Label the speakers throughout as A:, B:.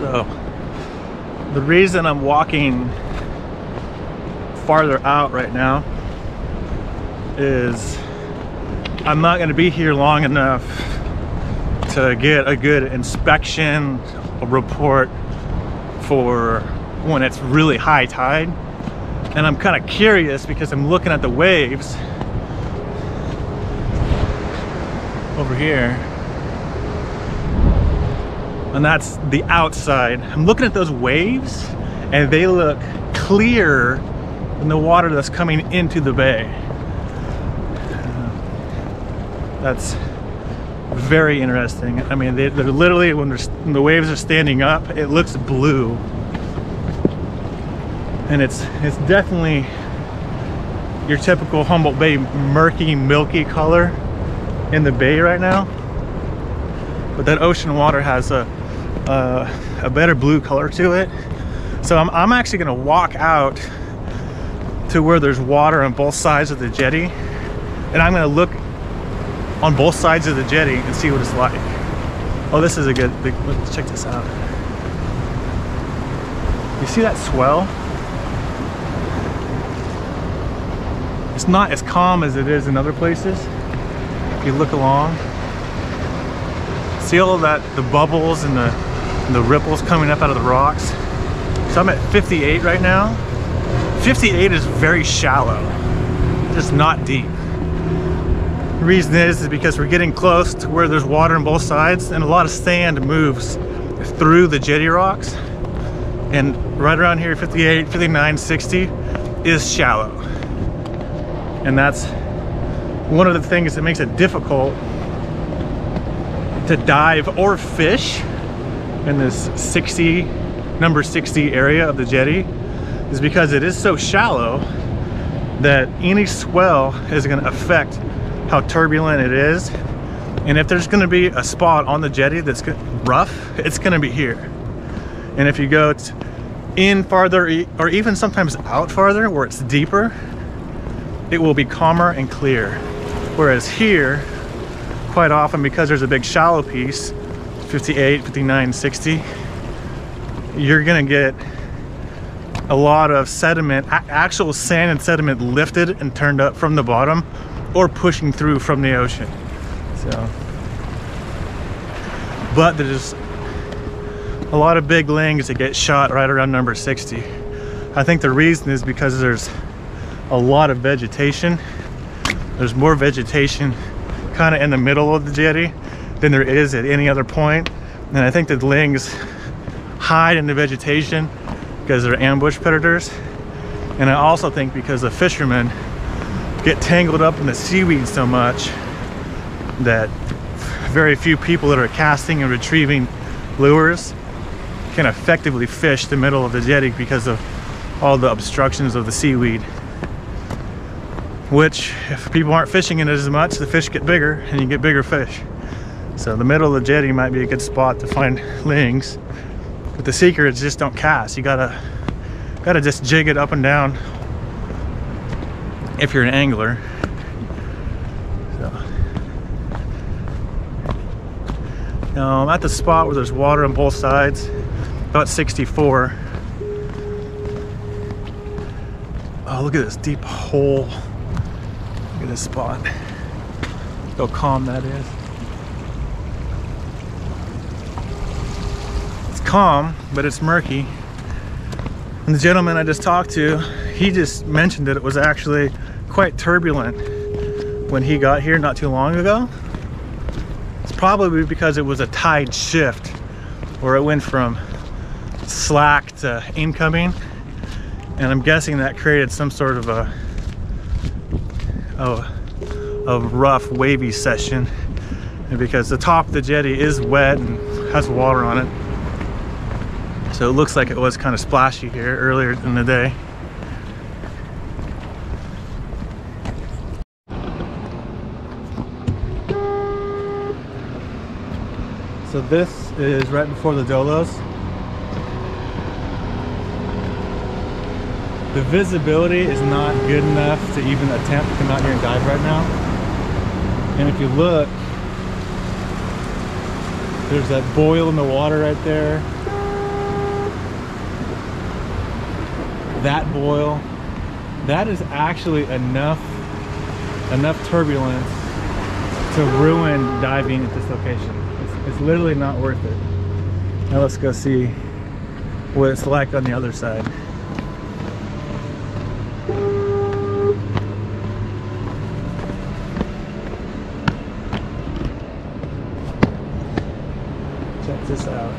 A: So the reason I'm walking farther out right now is I'm not going to be here long enough to get a good inspection report for when it's really high tide. And I'm kind of curious because I'm looking at the waves over here, and that's the outside. I'm looking at those waves and they look clearer than the water that's coming into the bay. That's very interesting. I mean, they're literally, when the waves are standing up, it looks blue. And it's definitely your typical Humboldt Bay murky, milky color in the bay right now. But that ocean water has a better blue color to it. So I'm actually gonna walk out to where there's water on both sides of the jetty, and I'm gonna look on both sides of the jetty and see what it's like. Oh, this is a good, let's check this out. You see that swell? It's not as calm as it is in other places. If you look along, see all of that, the bubbles and the ripples coming up out of the rocks. So I'm at 58 right now. 58 is very shallow, just not deep. The reason is because we're getting close to where there's water on both sides, and a lot of sand moves through the jetty rocks. And right around here, 58, 59, 60 is shallow. And that's one of the things that makes it difficult to dive or fish in this number 60 area of the jetty, is because it is so shallow that any swell is going to affect how turbulent it is. And if there's going to be a spot on the jetty that's rough, it's going to be here. And if you go in farther, or even sometimes out farther where it's deeper, it will be calmer and clear. Whereas here, quite often, because there's a big shallow piece, 58, 59, 60, you're gonna get a lot of sediment, actual sand and sediment lifted and turned up from the bottom, or pushing through from the ocean. So, but there's a lot of big lings that get shot right around number 60. I think the reason is because there's a lot of vegetation. There's more vegetation kind of in the middle of the jetty than there is at any other point. And I think the lings hide in the vegetation because they're ambush predators. And I also think because the fishermen get tangled up in the seaweed so much that very few people that are casting and retrieving lures can effectively fish the middle of the jetty because of all the obstructions of the seaweed. Which, if people aren't fishing in it as much, the fish get bigger and you get bigger fish. So the middle of the jetty might be a good spot to find lings. But the secret is just don't cast. You gotta just jig it up and down if you're an angler. So now I'm at the spot where there's water on both sides, about 64. Oh, look at this deep hole. Look at this spot. Look how calm that is. It's calm, but it's murky. And the gentleman I just talked to, he just mentioned that it was actually quite turbulent when he got here not too long ago. It's probably because it was a tide shift where it went from slack to incoming. And I'm guessing that created some sort of a rough wavy session, and because the top of the jetty is wet and has water on it, so it looks like it was kind of splashy here earlier in the day. So this is right before the Dolos. The visibility is not good enough to even attempt to come out here and dive right now. And if you look, there's that boil in the water right there. that boil, that is actually enough turbulence to ruin diving at this location. It's literally not worth it. Now let's go see what it's like on the other side. Check this out.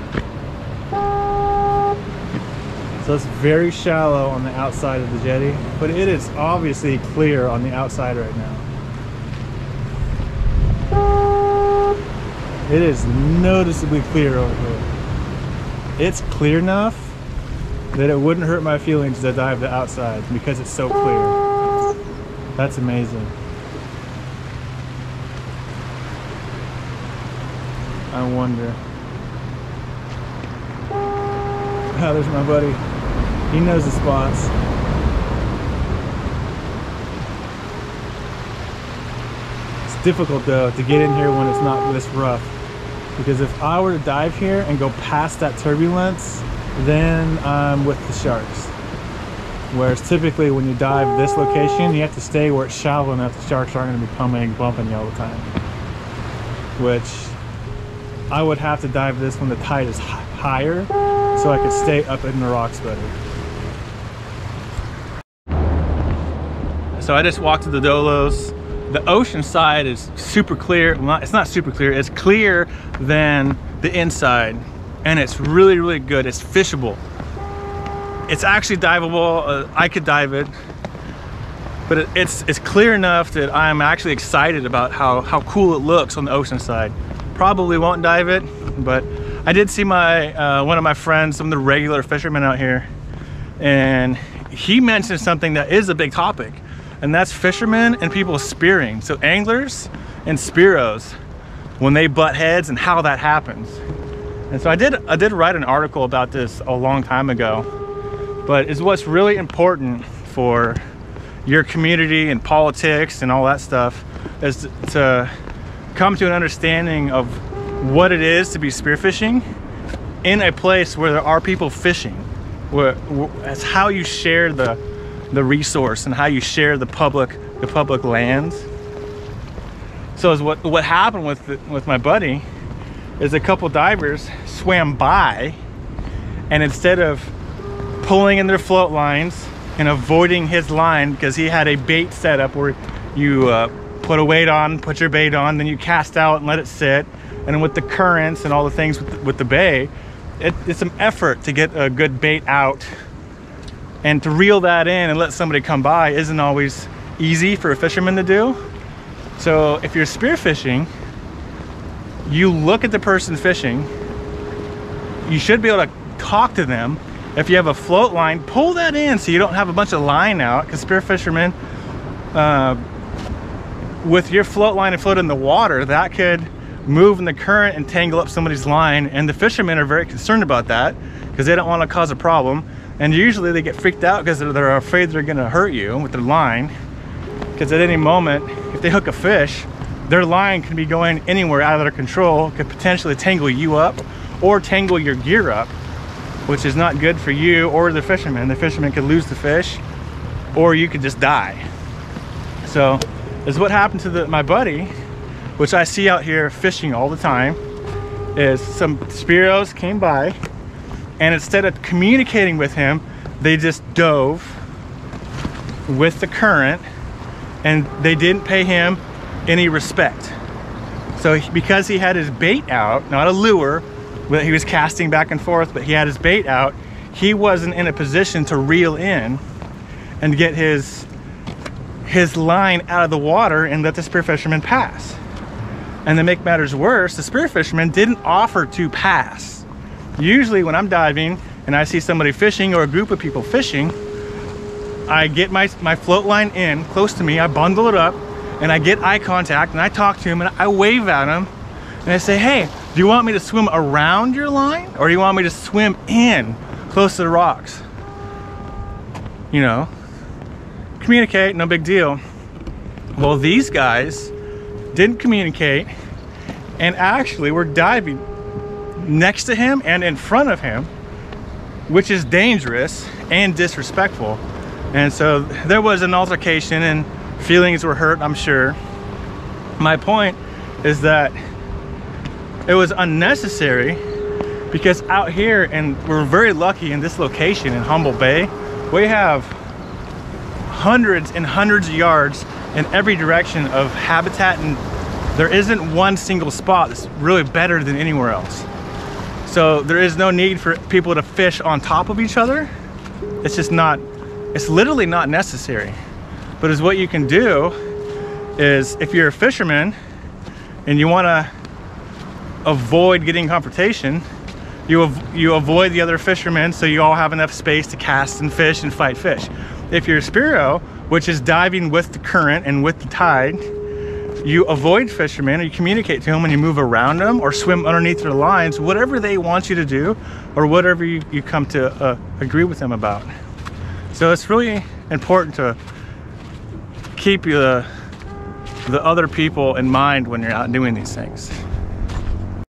A: So it's very shallow on the outside of the jetty, but it is obviously clear on the outside right now. It is noticeably clear over here. It's clear enough that it wouldn't hurt my feelings to dive the outside because it's so clear. That's amazing. I wonder. Oh, there's my buddy. He knows the spots. It's difficult though to get in here when it's not this rough. Because if I were to dive here and go past that turbulence, then I'm with the sharks. Whereas typically when you dive this location, you have to stay where it's shallow enough the sharks aren't going to be bumping you all the time. Which I would have to dive this when the tide is higher, so I could stay up in the rocks better. So I just walked to the Dolos. The ocean side is super clear. Well, it's not super clear, it's clear than the inside. And it's really, really good. It's fishable. It's actually diveable. I could dive it. But it's clear enough that I'm actually excited about how cool it looks on the ocean side. Probably won't dive it, but I did see one of my friends, some of the regular fishermen out here, and he mentioned something that is a big topic, and that's fishermen and people spearing. So anglers and Spearos, when they butt heads and how that happens. And so I did write an article about this a long time ago, but it's what's really important for your community and politics and all that stuff is to come to an understanding of what it is to be spearfishing in a place where there are people fishing. That's how you share the resource and how you share the public lands. So what happened with my buddy is a couple divers swam by, and instead of pulling in their float lines and avoiding his line, because he had a bait set up where you put a weight on, put your bait on, then you cast out and let it sit. And with the currents and all the things with the bay, it's some effort to get a good bait out, and to reel that in and let somebody come by isn't always easy for a fisherman to do. So if you're spearfishing, you look at the person fishing, you should be able to talk to them. If you have a float line, pull that in so you don't have a bunch of line out, because spear fishermen, with your float line and float in the water, that could move in the current and tangle up somebody's line, and the fishermen are very concerned about that because they don't want to cause a problem, and usually they get freaked out because they're afraid they're going to hurt you with their line, because at any moment if they hook a fish, their line can be going anywhere out of their control, could potentially tangle you up or tangle your gear up, which is not good for you or the fisherman. The fisherman could lose the fish, or you could just die. So is what happened to my buddy, which I see out here fishing all the time, is some Spearos came by, and instead of communicating with him, they just dove with the current, and they didn't pay him any respect. So because he had his bait out, not a lure that he was casting back and forth, but he had his bait out, he wasn't in a position to reel in and get his line out of the water and let the spear fisherman pass. And to make matters worse, the spear fisherman didn't offer to pass. Usually when I'm diving and I see somebody fishing or a group of people fishing, I get my float line in close to me, I bundle it up, and I get eye contact, and I talk to him, and I wave at him, and I say, hey, do you want me to swim around your line, or do you want me to swim in close to the rocks? You know, communicate, no big deal. Well, these guys didn't communicate, and actually were diving next to him and in front of him, which is dangerous and disrespectful. And so there was an altercation and feelings were hurt, I'm sure. My point is that it was unnecessary, because out here, and we're very lucky in this location in Humboldt Bay, we have hundreds and hundreds of yards in every direction of habitat, and there isn't one single spot that's really better than anywhere else. So there is no need for people to fish on top of each other. It's just not, it's literally not necessary. But is what you can do is, if you're a fisherman and you want to avoid getting confrontation, you avoid the other fishermen, so you all have enough space to cast and fish and fight fish. If you're a Spearo, which is diving with the current and with the tide, you avoid fishermen, or you communicate to them and you move around them or swim underneath their lines, whatever they want you to do, or whatever you come to agree with them about. So it's really important to keep the other people in mind when you're out doing these things.